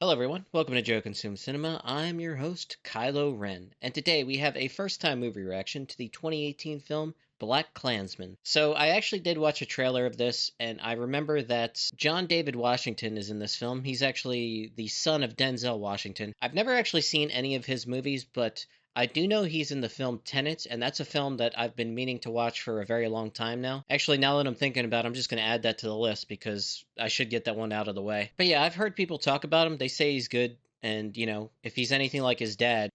Hello everyone, welcome to Joe Consume Cinema. I'm your host, Kylo Ren, and today we have a first-time movie reaction to the 2018 film BlacKkKlansman. So I actually did watch a trailer of this, and I remember that John David Washington is in this film. He's actually the son of Denzel Washington. I've never actually seen any of his movies, but I do know he's in the film Tenet, and that's a film that I've been meaning to watch for a very long time now. Actually, now that I'm thinking about it, I'm just going to add that to the list because I should get that one out of the way. But yeah, I've heard people talk about him. They say he's good. And if he's anything like his dad,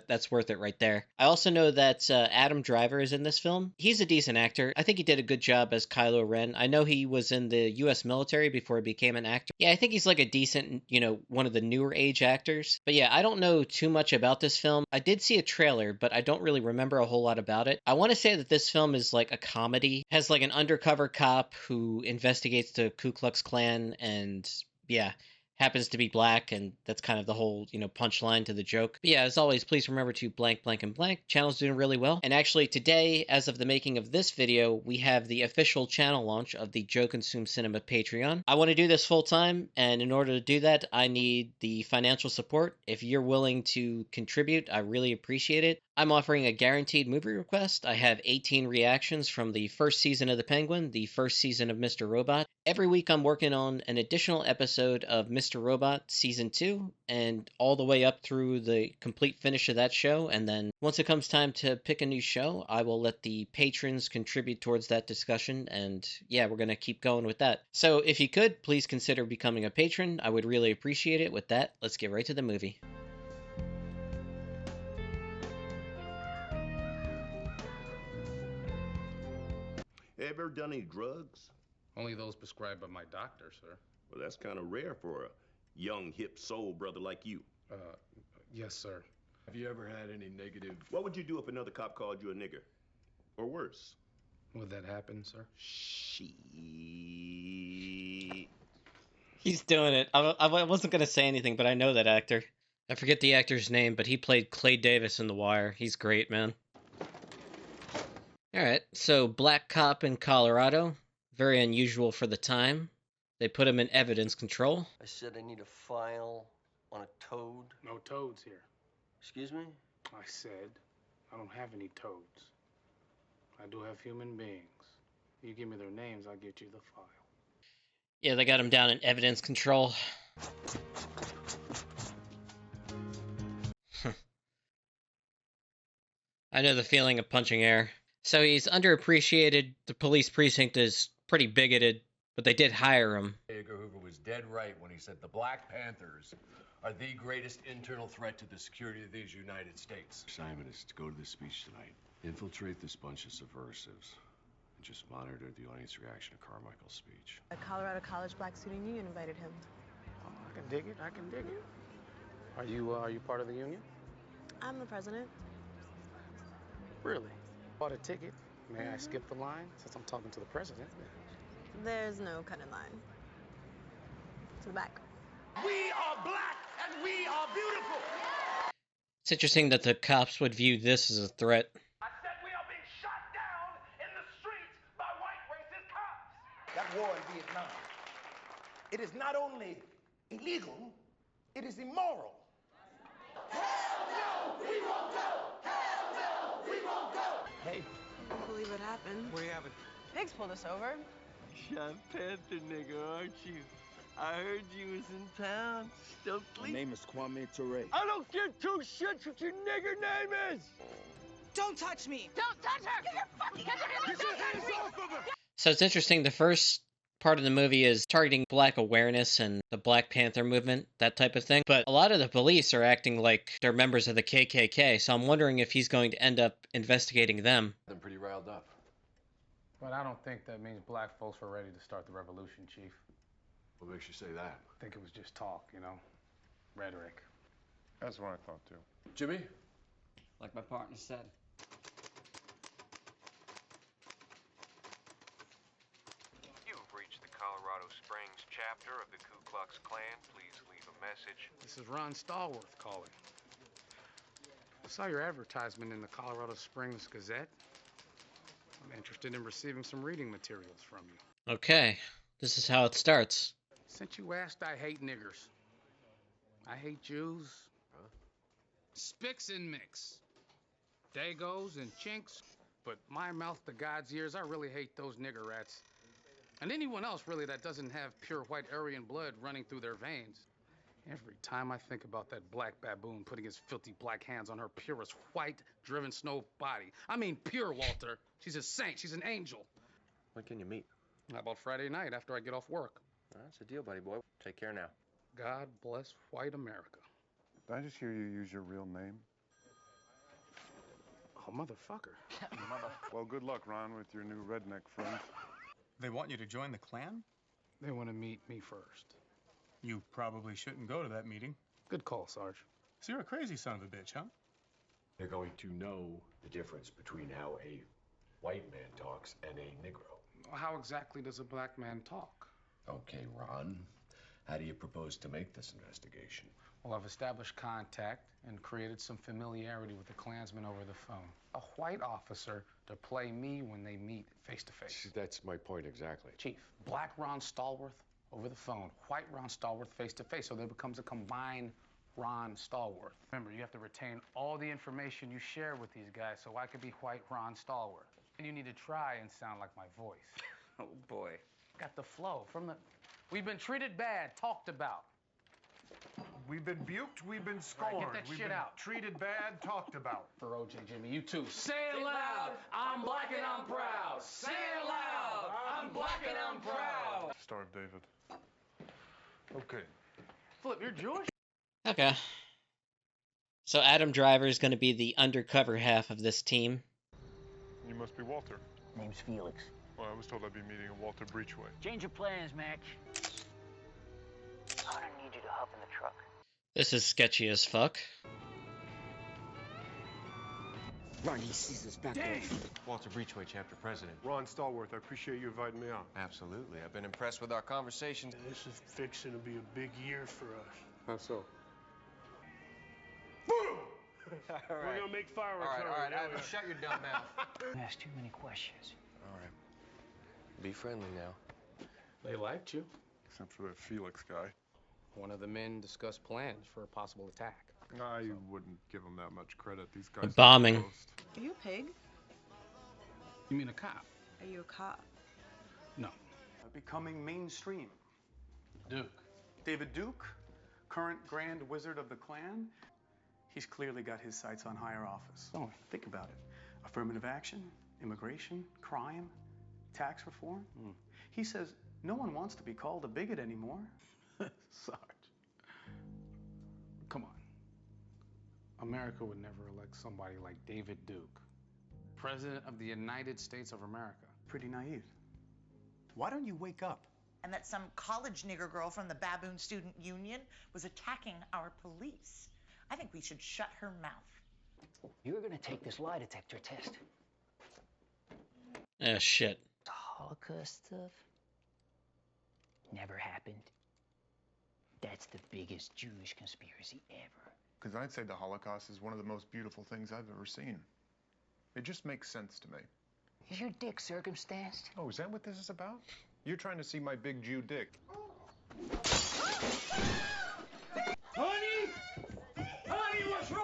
that's worth it right there. I also know that Adam Driver is in this film. He's a decent actor. I think he did a good job as Kylo Ren. I know he was in the U.S. military before he became an actor. Yeah, I think he's like a decent, one of the newer age actors. But yeah, I don't know too much about this film. I did see a trailer, but I don't really remember a whole lot about it. I want to say that this film is like a comedy. It has like an undercover cop who investigates the Ku Klux Klan and yeah, happens to be black, and that's kind of the whole, punchline to the joke. But yeah, as always, please remember to blank, blank, and blank. Channel's doing really well. And actually, today, as of the making of this video, we have the official channel launch of the Joe Consume Cinema Patreon. I want to do this full time, and in order to do that, I need the financial support. If you're willing to contribute, I really appreciate it. I'm offering a guaranteed movie request. I have 18 reactions from the first season of The Penguin, the first season of Mr. Robot. Every week I'm working on an additional episode of Mr. Robot Season 2, and all the way up through the complete finish of that show, and then once it comes time to pick a new show, I will let the patrons contribute towards that discussion, and yeah, we're going to keep going with that. So if you could, please consider becoming a patron. I would really appreciate it. With that, let's get right to the movie. Ever done any drugs? Only those prescribed by my doctor, sir. Well, that's kind of rare for a young, hip soul brother like you. Yes, sir. Have you ever had any negative... What would you do if another cop called you a nigger? Or worse? Would that happen, sir? She. He's doing it. I wasn't going to say anything, but I know that actor. I forget the actor's name, but he played Clay Davis in The Wire. He's great, man. Alright, so black cop in Colorado. Very unusual for the time. They put him in evidence control. I said I need a file on a toad. No toads here. Excuse me? I said I don't have any toads. I do have human beings. You give me their names, I'll get you the file. Yeah, they got him down in evidence control. I know the feeling of punching air. So he's underappreciated. The police precinct is pretty bigoted, but they did hire him. J. Edgar Hoover was dead right when he said the Black Panthers are the greatest internal threat to the security of these United States. Assignment is to go to the speech tonight, infiltrate this bunch of subversives, and just monitor the audience reaction to Carmichael's speech. A Colorado College Black Student Union invited him. Oh, I can dig it. I can dig it. Are you part of the union? I'm the president. Really? Bought a ticket. May I skip the line since I'm talking to the president? There's no cut in line. To the back. We are black and we are beautiful! It's interesting that the cops would view this as a threat. I said we are being shot down in the streets by white racist cops! That war in Vietnam, it is not only illegal, it is immoral. Hell no, we won't go! Hell no, we won't go! Hey. I can't believe it happened. What do you have? Pigs pulled us over. Shot Panther nigga, aren't you? I heard you was in town. Still My sleep. name is Kwame Ture. I don't give two shits what your nigger name is. Don't touch me! Don't touch her! Get your fucking hands off of her! So it's interesting, the first part of the movie is targeting black awareness and the Black Panther movement, that type of thing. But a lot of the police are acting like they're members of the KKK, so I'm wondering if he's going to end up investigating them. I'm pretty riled up. But I don't think that means black folks were ready to start the revolution, Chief. What makes you say that? I think it was just talk, rhetoric. That's what I thought, too. Jimmy? Like my partner said. You've reached the Colorado Springs chapter of the Ku Klux Klan. Please leave a message. This is Ron Stallworth calling. I saw your advertisement in the Colorado Springs Gazette. I'm interested in receiving some reading materials from you. Okay, this is how it starts. Since you asked, I hate niggers. I hate Jews. Huh? Spicks and mix. Dagos and chinks. But my mouth to God's ears, I really hate those nigger rats. And anyone else, really, that doesn't have pure white Aryan blood running through their veins. Every time I think about that black baboon putting his filthy black hands on her purest white, driven snow body. I mean pure, Walter. She's a saint. She's an angel. When can you meet? How about Friday night after I get off work? That's a deal, buddy boy. Take care now. God bless white America. Did I just hear you use your real name? Oh, motherfucker. Well, good luck, Ron, with your new redneck friends. They want you to join the Klan? They want to meet me first. You probably shouldn't go to that meeting. Good call, Sarge. So you're a crazy son of a bitch, huh? They're going to know the difference between how a white man talks and a Negro. How exactly does a black man talk? Okay, Ron. How do you propose to make this investigation? Well, I've established contact and created some familiarity with the Klansman over the phone. A white officer to play me when they meet face to face. That's my point exactly. Chief, black Ron Stallworth over the phone, white Ron Stallworth face to face, so there becomes a combined Ron Stallworth. Remember, you have to retain all the information you share with these guys so I could be white Ron Stallworth. And you need to try and sound like my voice. Oh, boy. Got the flow from the... We've been treated bad, talked about. We've been buked, we've been scorned. All right, get that we've shit been out. treated bad, talked about. For OJ, Jimmy, you too. Say it loud, I'm black and I'm proud. Say it loud, I'm black and I'm proud. Star of David. Okay. Flip, you're Jewish? Okay. So Adam Driver is going to be the undercover half of this team. You must be Walter. Name's Felix. Well, I was told I'd be meeting a Walter Breachway. Change your plans, Mac. I don't need you to hop in the truck. This is sketchy as fuck. Ron, he sees us back there. Walter Breachway, chapter president. Ron Stallworth, I appreciate you inviting me out. Absolutely. I've been impressed with our conversations. This is fixing to be a big year for us. How so? All right. We're gonna make fireworks. All right. Shut your dumb mouth. You asked too many questions. All right. Be friendly now. They liked you. Except for that Felix guy. One of the men discussed plans for a possible attack. I wouldn't give him that much credit. These guys. A bombing. Are you a pig? You mean a cop? Are you a cop? No. Becoming mainstream. Duke. David Duke, current Grand Wizard of the Klan. He's clearly got his sights on higher office. Oh, think about it. Affirmative action, immigration, crime, tax reform. He says no one wants to be called a bigot anymore. Sarge. Come on. America would never elect somebody like David Duke, President of the United States of America. Pretty naive. Why don't you wake up? And that some college nigger girl from the Baboon Student Union was attacking our police. I think we should shut her mouth. You're gonna take this lie detector test. Oh, shit. The Holocaust stuff never happened. That's the biggest Jewish conspiracy ever. Because I'd say the Holocaust is one of the most beautiful things I've ever seen. It just makes sense to me. Is your dick circumstanced? Oh, is that what this is about? You're trying to see my big Jew dick. Honey! Honey, what's wrong?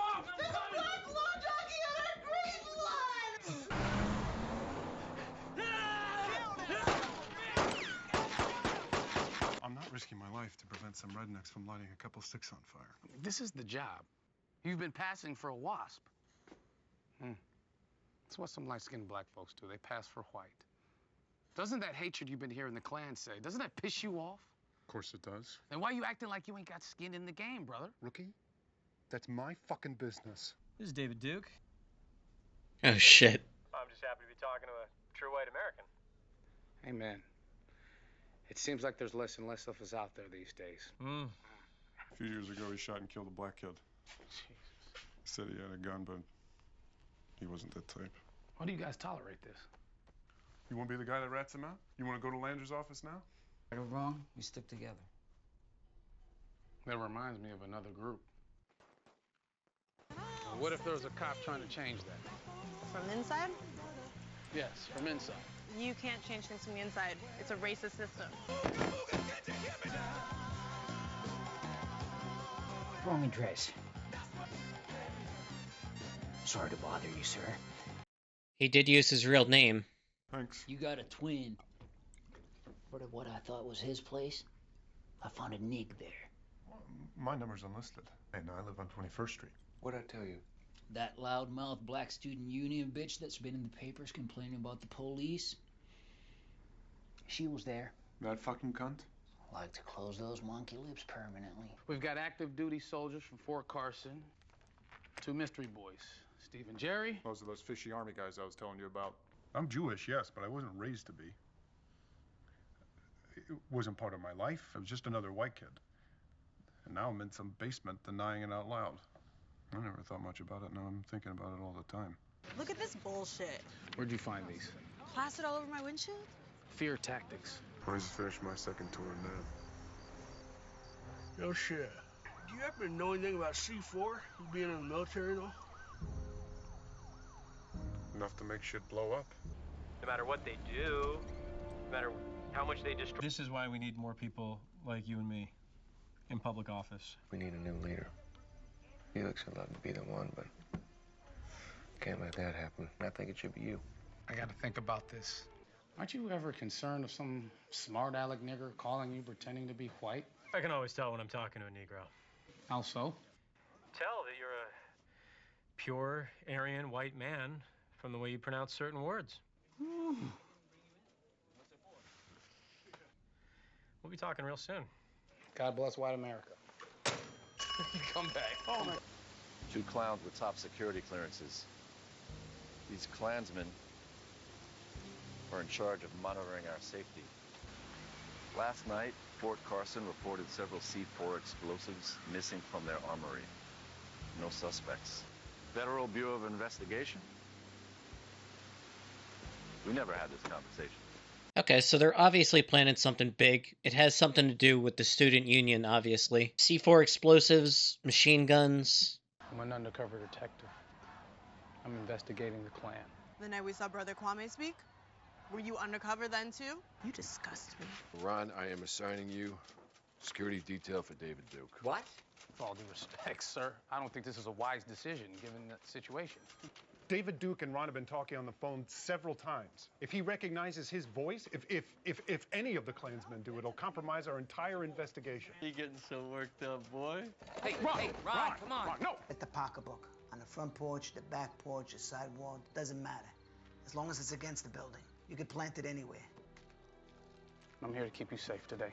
I'm not risking my life to prevent some rednecks from lighting a couple sticks on fire. This is the job. You've been passing for a wasp. That's what some light-skinned black folks do. They pass for white. Doesn't that hatred you've been hearing the Klan say, doesn't that piss you off? Of course it does. Then why are you acting like you ain't got skin in the game, brother? Rookie, that's my fucking business. This is David Duke. Oh, shit. I'm just happy to be talking to a true white American. Hey, man. It seems like there's less and less of us out there these days. A few years ago, he shot and killed a black kid. Jesus. He said he had a gun, but he wasn't that type. Why do you guys tolerate this? You want to be the guy that rats him out? You want to go to Lander's office now? Right or wrong, we stick together. That reminds me of another group. What if there was a cop trying to change that? From inside? Yes, from inside. You can't change things from the inside. It's a racist system. Wrong address. Sorry to bother you, sir. He did use his real name. Thanks. You got a twin. But at what I thought was his place, I found a nig there. My number's unlisted. And I live on 21st Street. What'd I tell you? That loudmouth black student union bitch that's been in the papers complaining about the police. She was there. That fucking cunt? Like to close those monkey lips permanently. We've got active duty soldiers from Fort Carson, 2 mystery boys, Steve and Jerry. Those are those fishy army guys I was telling you about. I'm Jewish, yes, but I wasn't raised to be. It wasn't part of my life. I was just another white kid. And now I'm in some basement denying it out loud. I never thought much about it. Now I'm thinking about it all the time. Look at this bullshit. Where'd you find these? Plastered all over my windshield? Fear tactics. I just finished my second tour now. Yo, shit. Do you happen to know anything about C4? You being in the military and all? Enough to make shit blow up. No matter what they do, no matter how much they destroy. This is why we need more people like you and me in public office. We need a new leader. Felix would love to be the one, but can't let that happen. I think it should be you. I gotta think about this. Aren't you ever concerned of some smart aleck nigger calling you pretending to be white? I can always tell when I'm talking to a Negro. How so? Tell that you're a pure Aryan white man from the way you pronounce certain words. We'll be talking real soon. God bless white America. Come back. Oh, my. 2 clowns with top security clearances. These Klansmen are in charge of monitoring our safety. Last night, Fort Carson reported several C4 explosives missing from their armory. No suspects. Federal Bureau of Investigation? We never had this conversation. Okay, so they're obviously planning something big. It has something to do with the student union, obviously. C4 explosives, machine guns. I'm an undercover detective. I'm investigating the Klan. The night we saw Brother Kwame speak? Were you undercover then, too? You disgust me. Ron, I am assigning you security detail for David Duke. What? With all due respect, sir, I don't think this is a wise decision given the situation. David Duke and Ron have been talking on the phone several times. If he recognizes his voice, if any of the Klansmen do, it'll compromise our entire investigation. You getting so worked up, boy? Hey, Ron, come on. Ron, no! At the pocketbook, on the front porch, the back porch, the side wall, doesn't matter. As long as it's against the building. You can plant it anywhere. I'm here to keep you safe today.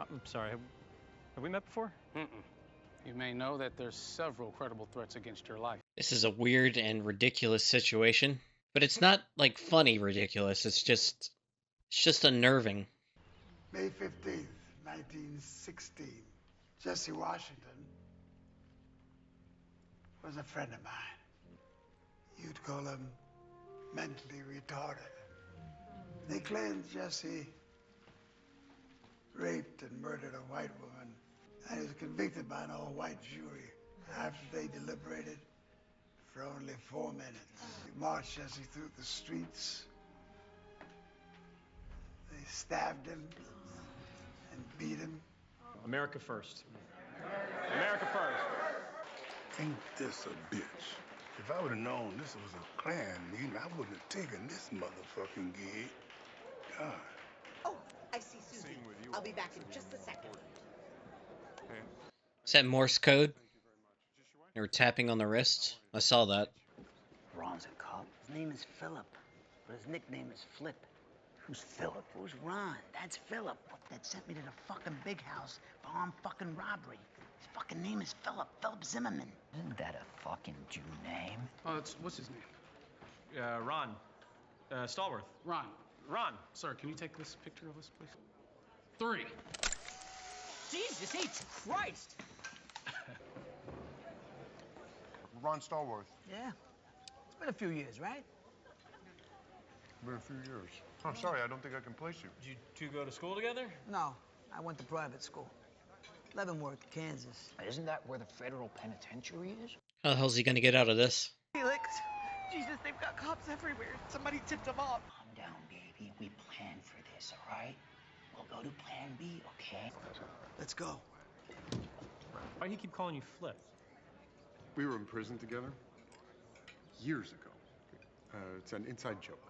I'm sorry. Have we met before? You may know that there's several credible threats against your life. This is a weird and ridiculous situation, but it's not like funny ridiculous. It's just unnerving. May 15th, 1916. Jesse Washington was a friend of mine. You'd call him mentally retarded. They claimed Jesse raped and murdered a white woman, and he was convicted by an all-white jury after they deliberated for only 4 minutes. They marched Jesse through the streets. They stabbed him and beat him. America first. America first. Ain't this a bitch? If I would have known this was a Klan meeting, I wouldn't have taken this motherfucking gig. God. Oh, I see Susie. I'll be back in just a second. Is that Morse code? They were tapping on the wrist? I saw that. Ron's a cop. His name is Philip, but his nickname is Flip. Who's Philip? Who's Ron? That's Philip. That sent me to the fucking big house for armed fucking robbery. His fucking name is Philip. Philip Zimmerman. Isn't that a fucking Jew name? Oh, what's his name? Ron. Stallworth. Ron. Ron. Sir, can you take this picture of us, please? 3. Jesus H. Christ! Ron Stallworth. Yeah. It's been a few years, right? Been a few years. I'm sorry, I don't think I can place you. Did you two go to school together? No, I went to private school. Leavenworth, Kansas. Isn't that where the federal penitentiary is? How the hell's he gonna get out of this? Felix, Jesus, they've got cops everywhere. Somebody tipped them off. Calm down, baby. We planned for this, all right? We'll go to plan B, okay? Let's go. Why'd he keep calling you Flip? We were in prison together years ago. It's an inside joke.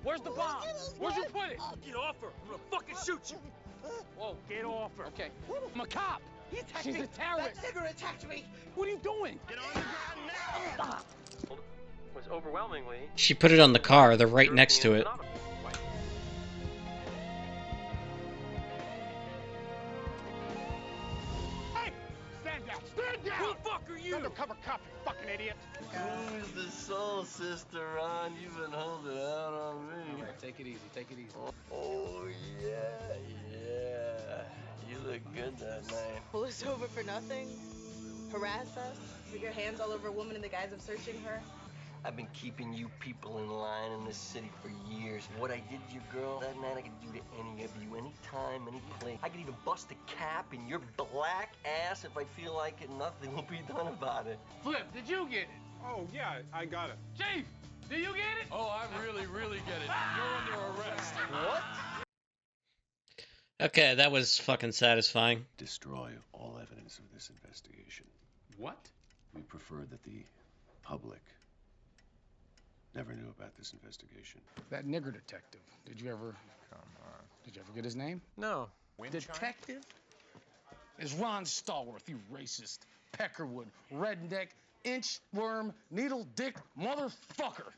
Where's the bomb? Where'd you put it? Get off her. I'm gonna fucking shoot you. Whoa, get off her. Okay. I'm a cop. He attacked She's me. a terrorist. That nigger attacked me. What are you doing? Get on the ground now! Was overwhelmingly... She put it on the car. They're right next to it. Hey! Stand down! Stand down! Who the fuck are you? Undercover cop, you fucking idiot! Who's the soul sister, Ron? You've been holding out on me. All right, take it easy. Take it easy. Oh, yeah. You look good that night. Pull us over for nothing? Harass us? Put your hands all over a woman in the guise of searching her? I've been keeping you people in line in this city for years. What I did to your girl that night, I could do to any of you, anytime, any place. I could even bust a cap in your black ass if I feel like it. Nothing will be done about it. Flip, did you get it? Oh, yeah, I got it. Chief, do you get it? Oh, I really get it. You're under arrest. What? Okay, that was fucking satisfying. Destroy all evidence of this investigation. What? We prefer that the public never knew about this investigation. That nigger detective. Did you ever get his name? No. Detective? Is Ron Stallworth, you racist, peckerwood, redneck, inchworm, needle dick motherfucker.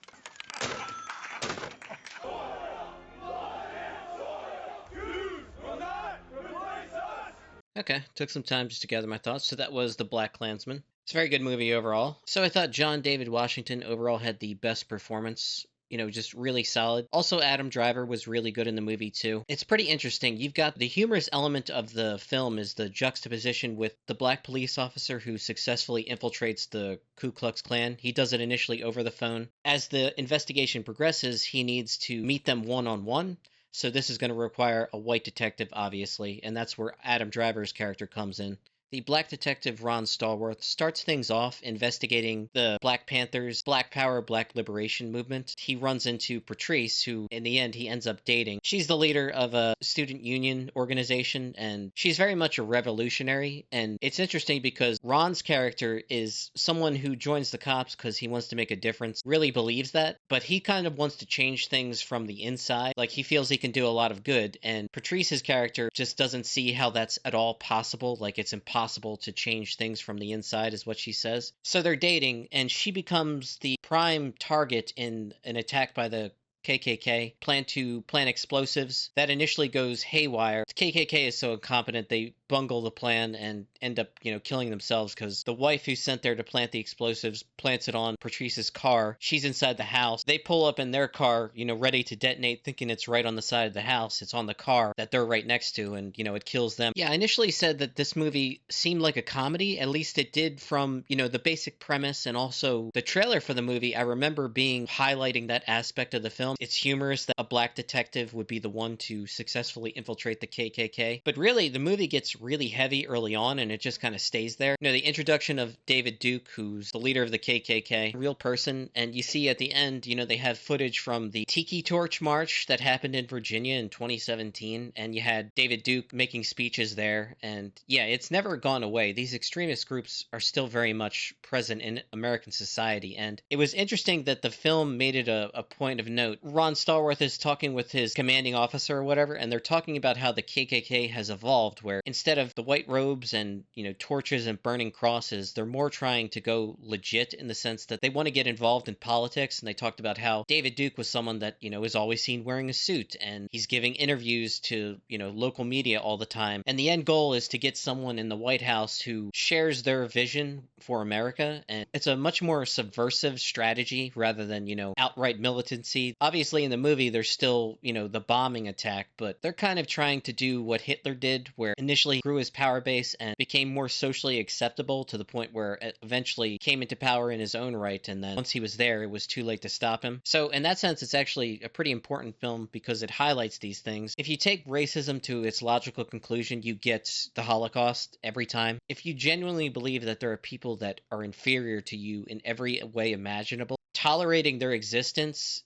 Okay, took some time just to gather my thoughts. So that was The BlacKkKlansman. It's a very good movie overall. So I thought John David Washington overall had the best performance. You know, just really solid. Also, Adam Driver was really good in the movie, too. It's pretty interesting. You've got the humorous element of the film is the juxtaposition with the black police officer who successfully infiltrates the Ku Klux Klan. He does it initially over the phone. As the investigation progresses, he needs to meet them one-on-one. So this is going to require a white detective, obviously, and that's where Adam Driver's character comes in. The black detective Ron Stallworth starts things off investigating the Black Panthers' Black Power, Black Liberation movement. He runs into Patrice, who in the end he ends up dating. She's the leader of a student union organization, and she's very much a revolutionary. And it's interesting because Ron's character is someone who joins the cops because he wants to make a difference, really believes that, but he kind of wants to change things from the inside. Like, he feels he can do a lot of good, and Patrice's character just doesn't see how that's at all possible. Like, it's impossible to change things from the inside, is what she says. So they're dating, and she becomes the prime target in an attack by the KKK, plan to plant explosives. That initially goes haywire. The KKK is so incompetent, they bungle the plan and end up, killing themselves because the wife who's sent there to plant the explosives plants it on Patrice's car. She's inside the house. They pull up in their car, ready to detonate, thinking it's right on the side of the house. It's on the car that they're right next to, and, it kills them. Yeah, I initially said that this movie seemed like a comedy. At least it did from, the basic premise and also the trailer for the movie. I remember highlighting that aspect of the film. It's humorous that a black detective would be the one to successfully infiltrate the KKK. But really, the movie gets really heavy early on, and it just kind of stays there. The introduction of David Duke, who's the leader of the KKK, a real person, and you see at the end, they have footage from the Tiki Torch March that happened in Virginia in 2017, and you had David Duke making speeches there, and yeah, it's never gone away. These extremist groups are still very much present in American society, and it was interesting that the film made it a point of note. Ron Stallworth is talking with his commanding officer or whatever, and they're talking about how the KKK has evolved, where instead of the white robes and, torches and burning crosses, they're more trying to go legit in the sense that they want to get involved in politics. And they talked about how David Duke was someone that, is always seen wearing a suit, and he's giving interviews to, local media all the time. And the end goal is to get someone in the White House who shares their vision for America. And it's a much more subversive strategy rather than, outright militancy. Obviously, Obviously, in the movie, there's still, the bombing attack, but they're kind of trying to do what Hitler did, where initially he grew his power base and became more socially acceptable to the point where it eventually came into power in his own right, and then once he was there, it was too late to stop him. So, in that sense, it's actually a pretty important film because it highlights these things. If you take racism to its logical conclusion, you get the Holocaust every time. If you genuinely believe that there are people that are inferior to you in every way imaginable, tolerating their existence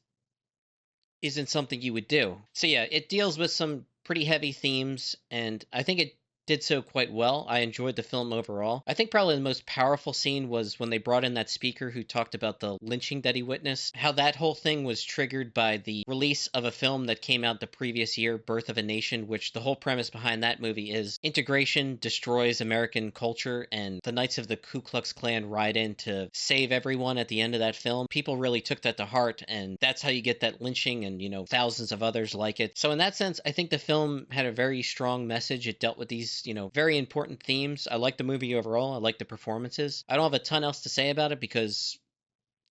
isn't something you would do. So yeah, it deals with some pretty heavy themes, and I think it did so quite well. I enjoyed the film overall. I think probably the most powerful scene was when they brought in that speaker who talked about the lynching that he witnessed. How that whole thing was triggered by the release of a film that came out the previous year, Birth of a Nation, which the whole premise behind that movie is integration destroys American culture, and the Knights of the Ku Klux Klan ride in to save everyone at the end of that film. People really took that to heart, and that's how you get that lynching and, thousands of others like it. So in that sense, I think the film had a very strong message. It dealt with these very important themes. I like the movie overall. I like the performances. I don't have a ton else to say about it because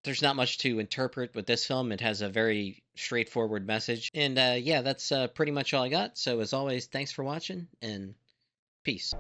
there's not much to interpret with this film. It has a very straightforward message. And yeah, that's pretty much all I got. So as always, thanks for watching and peace.